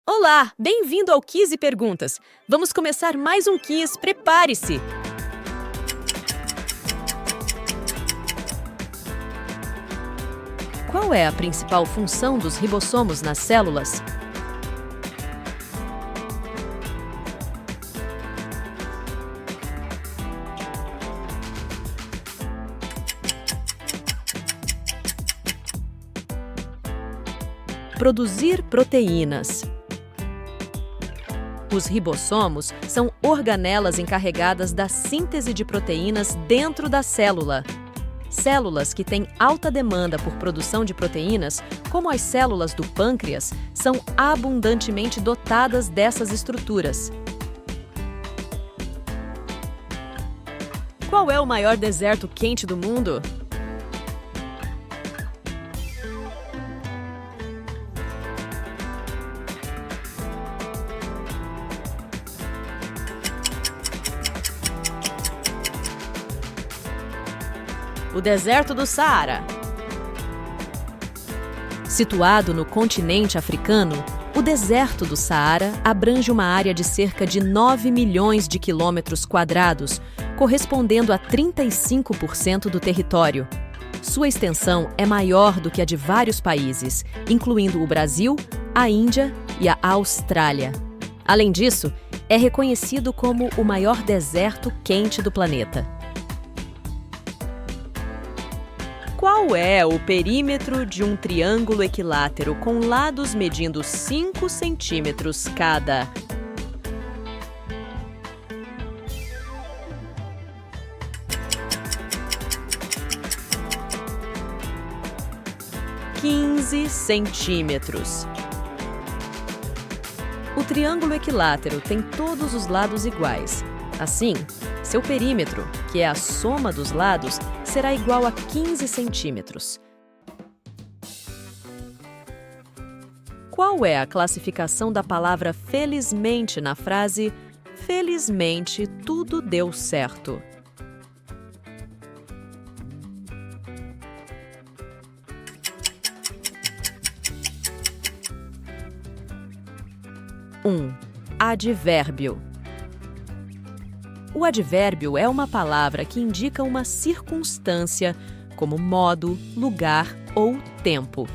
Olá, bem-vindo ao Quiz e Perguntas. Vamos começar mais um quiz, prepare-se! Qual é a principal função dos ribossomos nas células? Produzir proteínas. Os ribossomos são organelas encarregadas da síntese de proteínas dentro da célula. Células que têm alta demanda por produção de proteínas, como as células do pâncreas, são abundantemente dotadas dessas estruturas. Qual é o maior deserto quente do mundo? O deserto do Saara. Situado no continente africano, o deserto do Saara abrange uma área de cerca de 9 milhões de quilômetros quadrados, correspondendo a 35% do território. Sua extensão é maior do que a de vários países, incluindo o Brasil, a Índia e a Austrália. Além disso, é reconhecido como o maior deserto quente do planeta. Qual é o perímetro de um triângulo equilátero com lados medindo 5 centímetros cada? – 15 centímetros. O triângulo equilátero tem todos os lados iguais. Assim, seu perímetro, que é a soma dos lados, será igual a 15 centímetros. Qual é a classificação da palavra felizmente na frase "Felizmente tudo deu certo"? Advérbio. O advérbio é uma palavra que indica uma circunstância, como modo, lugar ou tempo.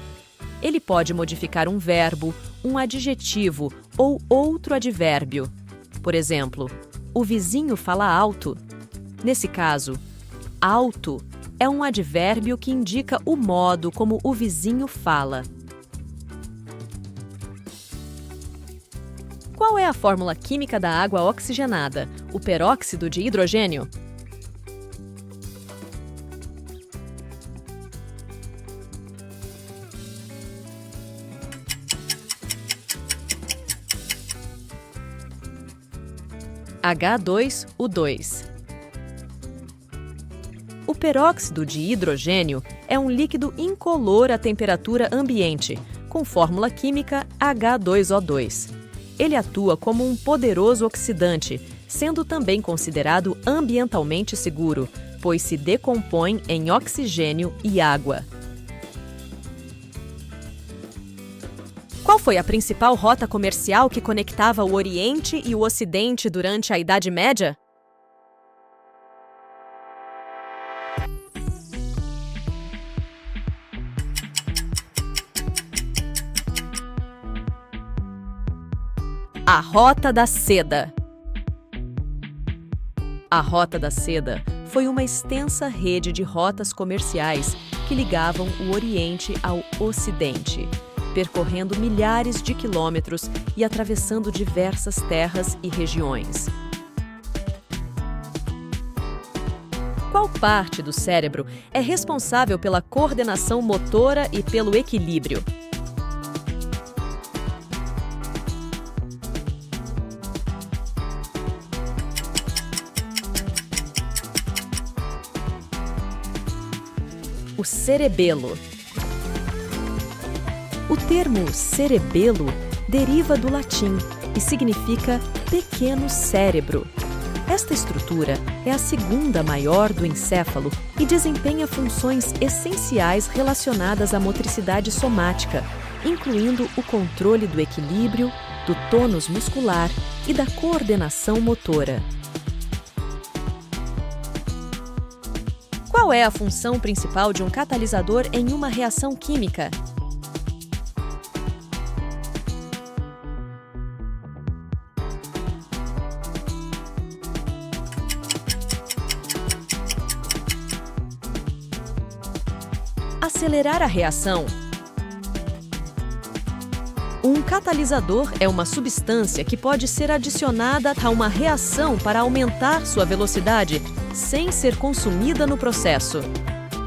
Ele pode modificar um verbo, um adjetivo ou outro advérbio. Por exemplo, o vizinho fala alto. Nesse caso, alto é um advérbio que indica o modo como o vizinho fala. Qual é a fórmula química da água oxigenada, o peróxido de hidrogênio? H2O2. O peróxido de hidrogênio é um líquido incolor à temperatura ambiente, com fórmula química H2O2. Ele atua como um poderoso oxidante, sendo também considerado ambientalmente seguro, pois se decompõe em oxigênio e água. Qual foi a principal rota comercial que conectava o Oriente e o Ocidente durante a Idade Média? A Rota da Seda. A Rota da Seda foi uma extensa rede de rotas comerciais que ligavam o Oriente ao Ocidente, percorrendo milhares de quilômetros e atravessando diversas terras e regiões. Qual parte do cérebro é responsável pela coordenação motora e pelo equilíbrio? O cerebelo. O termo cerebelo deriva do latim e significa pequeno cérebro. Esta estrutura é a segunda maior do encéfalo e desempenha funções essenciais relacionadas à motricidade somática, incluindo o controle do equilíbrio, do tônus muscular e da coordenação motora. Qual é a função principal de um catalisador em uma reação química? Acelerar a reação. Um catalisador é uma substância que pode ser adicionada a uma reação para aumentar sua velocidade, sem ser consumida no processo.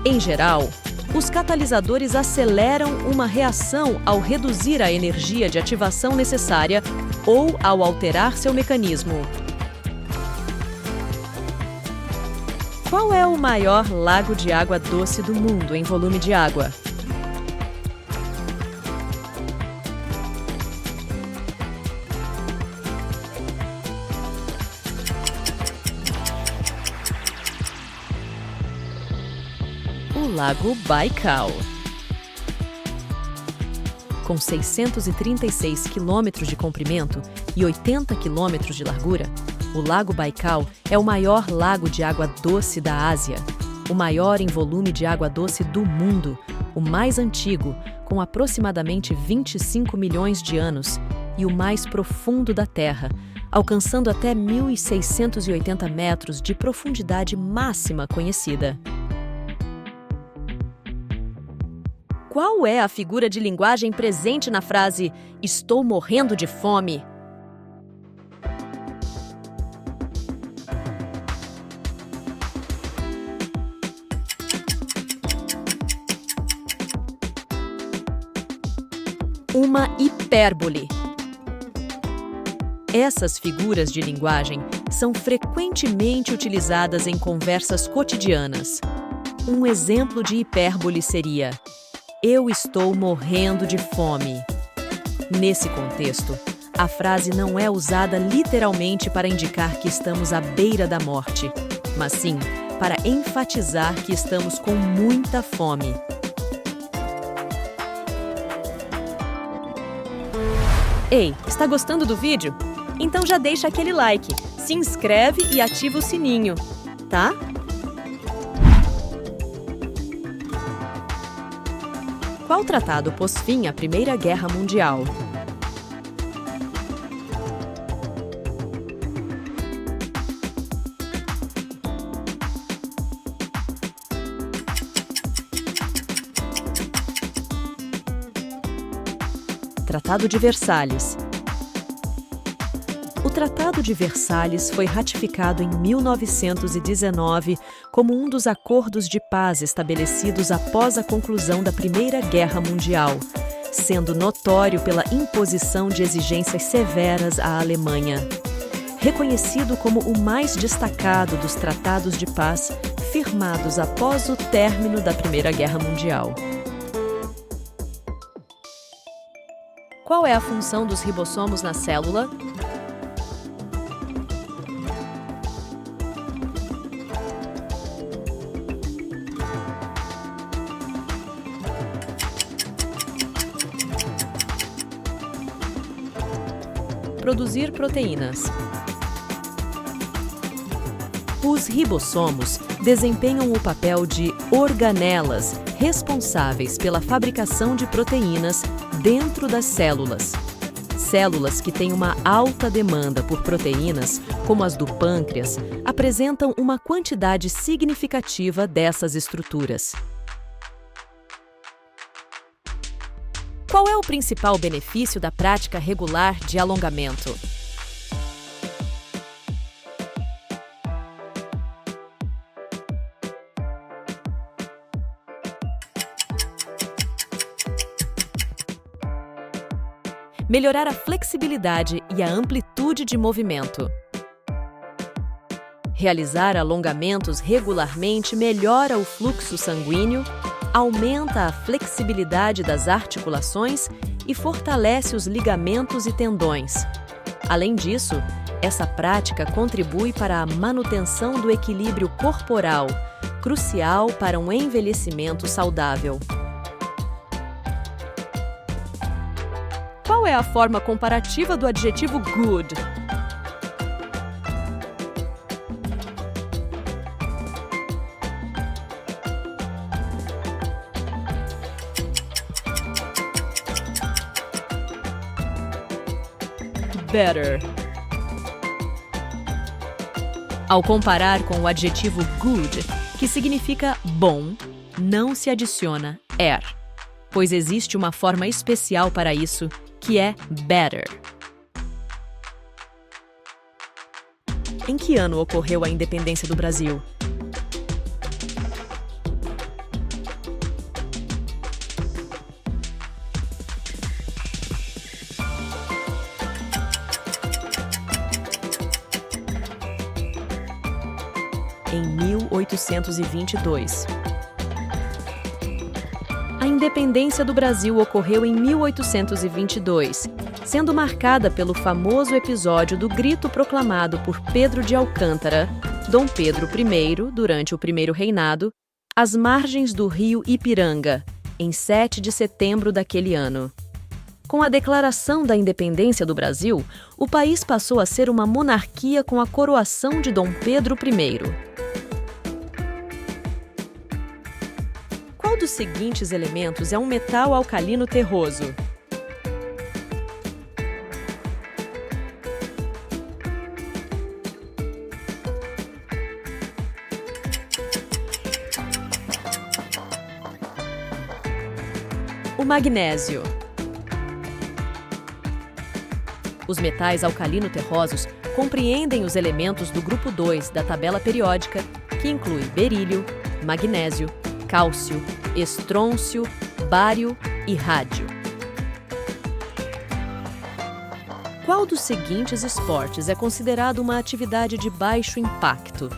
Em geral, os catalisadores aceleram uma reação ao reduzir a energia de ativação necessária ou ao alterar seu mecanismo. Qual é o maior lago de água doce do mundo em volume de água? O Lago Baikal. Com 636 quilômetros de comprimento e 80 quilômetros de largura, o Lago Baikal é o maior lago de água doce da Ásia, o maior em volume de água doce do mundo, o mais antigo, com aproximadamente 25 milhões de anos, e o mais profundo da Terra, alcançando até 1.680 metros de profundidade máxima conhecida. Qual é a figura de linguagem presente na frase "Estou morrendo de fome"? Uma hipérbole. Essas figuras de linguagem são frequentemente utilizadas em conversas cotidianas. Um exemplo de hipérbole seria: "Eu estou morrendo de fome". Nesse contexto, a frase não é usada literalmente para indicar que estamos à beira da morte, mas sim para enfatizar que estamos com muita fome. Ei, está gostando do vídeo? Então já deixa aquele like, se inscreve e ativa o sininho, tá? Qual tratado pôs fim à Primeira Guerra Mundial? Tratado de Versalhes. O Tratado de Versalhes foi ratificado em 1919 como um dos acordos de paz estabelecidos após a conclusão da Primeira Guerra Mundial, sendo notório pela imposição de exigências severas à Alemanha. Reconhecido como o mais destacado dos tratados de paz firmados após o término da Primeira Guerra Mundial. Qual é a função dos ribossomos na célula? Produzir proteínas. Os ribossomos desempenham o papel de organelas responsáveis pela fabricação de proteínas dentro das células. Células que têm uma alta demanda por proteínas, como as do pâncreas, apresentam uma quantidade significativa dessas estruturas. Qual é o principal benefício da prática regular de alongamento? Melhorar a flexibilidade e a amplitude de movimento. Realizar alongamentos regularmente melhora o fluxo sanguíneo, aumenta a flexibilidade das articulações e fortalece os ligamentos e tendões. Além disso, essa prática contribui para a manutenção do equilíbrio corporal, crucial para um envelhecimento saudável. Qual Qual é a forma comparativa do adjetivo good? Better. Ao comparar com o adjetivo good, que significa bom, não se adiciona er, pois existe uma forma especial para isso, que é better. Em que ano ocorreu a independência do Brasil? Em 1822. A independência do Brasil ocorreu em 1822, sendo marcada pelo famoso episódio do grito proclamado por Pedro de Alcântara, Dom Pedro I, durante o primeiro reinado, às margens do rio Ipiranga, em 7 de setembro daquele ano. Com a declaração da independência do Brasil, o país passou a ser uma monarquia com a coroação de Dom Pedro I. Qual dos seguintes elementos é um metal alcalino terroso? O magnésio. Os metais alcalino-terrosos compreendem os elementos do grupo 2 da tabela periódica, que inclui berílio, magnésio, cálcio, estrôncio, bário e rádio. Qual dos seguintes esportes é considerado uma atividade de baixo impacto?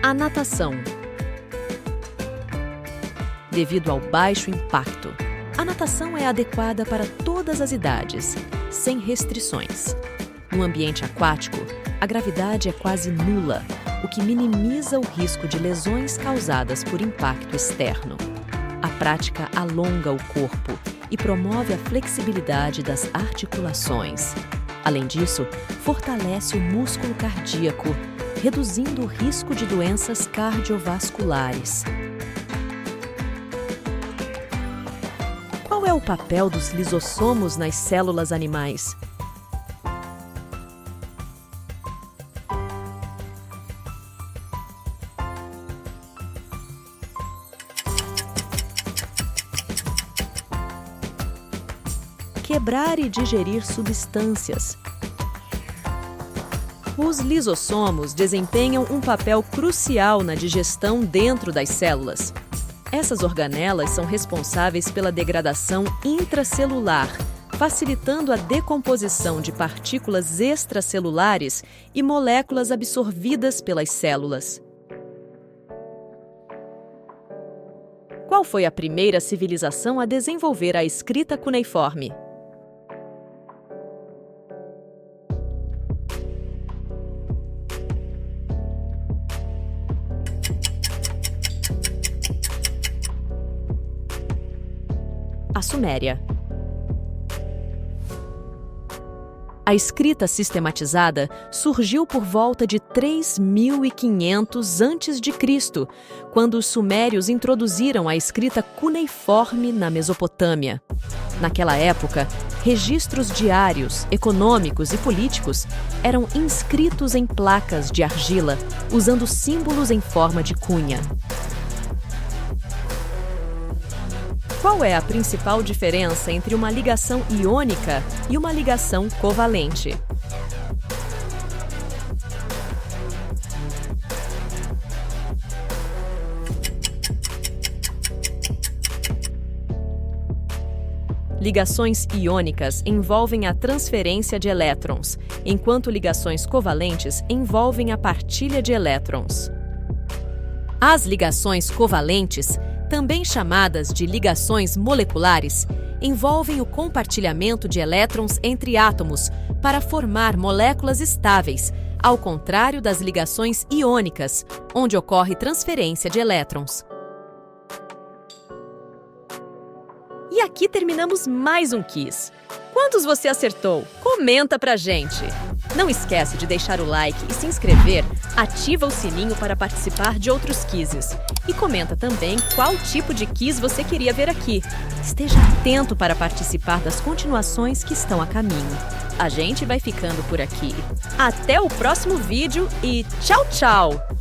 A natação. Devido ao baixo impacto, a natação é adequada para todas as idades, sem restrições. No ambiente aquático, a gravidade é quase nula, o que minimiza o risco de lesões causadas por impacto externo. A prática alonga o corpo e promove a flexibilidade das articulações. Além disso, fortalece o músculo cardíaco, reduzindo o risco de doenças cardiovasculares. Qual é o papel dos lisossomos nas células animais? Quebrar e digerir substâncias. Os lisossomos desempenham um papel crucial na digestão dentro das células. Essas organelas são responsáveis pela degradação intracelular, facilitando a decomposição de partículas extracelulares e moléculas absorvidas pelas células. Qual foi a primeira civilização a desenvolver a escrita cuneiforme? A Suméria. A escrita sistematizada surgiu por volta de 3.500 a.C., quando os sumérios introduziram a escrita cuneiforme na Mesopotâmia. Naquela época, registros diários, econômicos e políticos eram inscritos em placas de argila, usando símbolos em forma de cunha. Qual é a principal diferença entre uma ligação iônica e uma ligação covalente? Ligações iônicas envolvem a transferência de elétrons, enquanto ligações covalentes envolvem a partilha de elétrons. As ligações covalentes também chamadas de ligações moleculares, envolvem o compartilhamento de elétrons entre átomos para formar moléculas estáveis, ao contrário das ligações iônicas, onde ocorre transferência de elétrons. E aqui terminamos mais um quiz. Quantos você acertou? Comenta pra gente! Não esquece de deixar o like e se inscrever, ativa o sininho para participar de outros quizzes. E comenta também qual tipo de quiz você queria ver aqui. Esteja atento para participar das continuações que estão a caminho. A gente vai ficando por aqui. Até o próximo vídeo e tchau, tchau!